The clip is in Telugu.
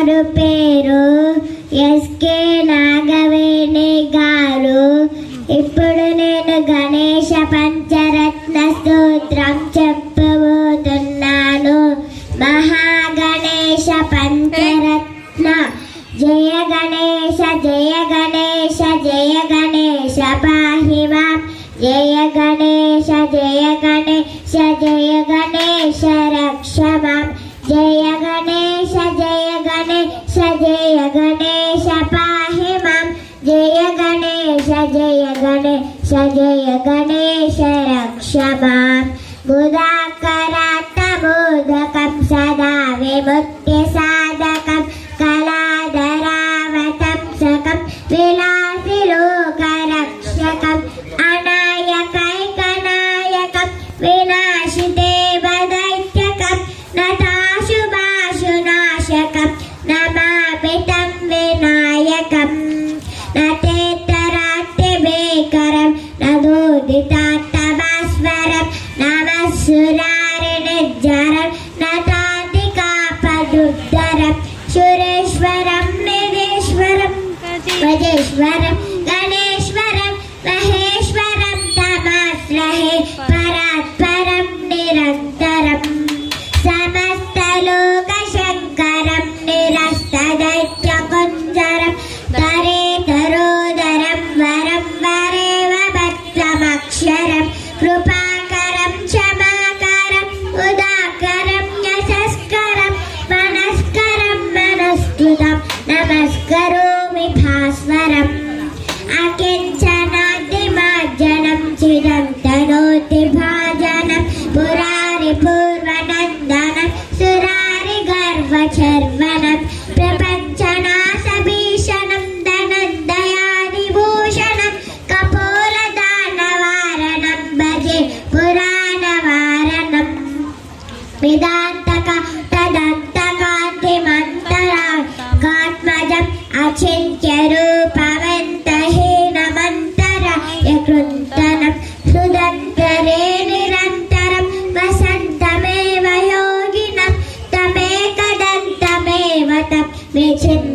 గారు పేరు ఎస్కే నాగవేణి గారు. ఇప్పుడు నేను గణేశ పంచరత్న స్తోత్రం చెప్పబోతున్నాను. మహాగణేశ పంచరత్న. జయ గణేశ జయ గణేశ జయ గణేశ పాహి మాం. జయ గణేశ జయ గణేశ జయ గణేశ రక్ష మాం. జయ గణేశ జయ గణేశ జయ గణేశ పాహి మాం. జయ గణేశ జయ గణేశ జయ గణేశ రక్ష మాం. ముదాకరాత మోదకం సదా విముక్తి సాధకం కళాధరావతం సకం విలాసి లోకరక్షకం అనాయకైకనాయకం వినాశితే దైత్యకం నతాశుభాశునాశకం నమామి తం వినాయకం. నతేతరాత్యభీకరం నదోదితాత్తభాస్వరం నమస్సురారినిజ్జరం నతాదికాపదుద్ధరం సురేశ్వరం నిధీశ్వరం గజేశ్వరం గణేశ్వరం మహేశ్వరం తమాశ్రహే పరాత్పరం నిరంతరం సమస్తలోకశంకరం నిరస్తదైత్యకుంజరం తరేతరోదరం వరం వరేవ భక్తమక్షరం కృపాకరం క్షమాకరం ఉదాకరం యశస్కరం మనస్కరం మనస్తుతం నమస్కరోమి భాస్వరం. అకించనాదిమార్జనం చిరం తనోతి భాజనం పురారి పూర్వనందనం సురారి గర్వచర్వణం ప్రపంచనాశభీషణం ధనందయాదిభూషణం కపోలదానవారణం భజే పురాణవారణం. వేదాంతక తదంతకాంతిమంతరాత్మజం అచింత్య రూపవంతహీనమంతరాయ కృంతనం సుదంతరే నిరంతరం వసంతమేవ యోగినం తమేకదంతమేవ తం విచిన్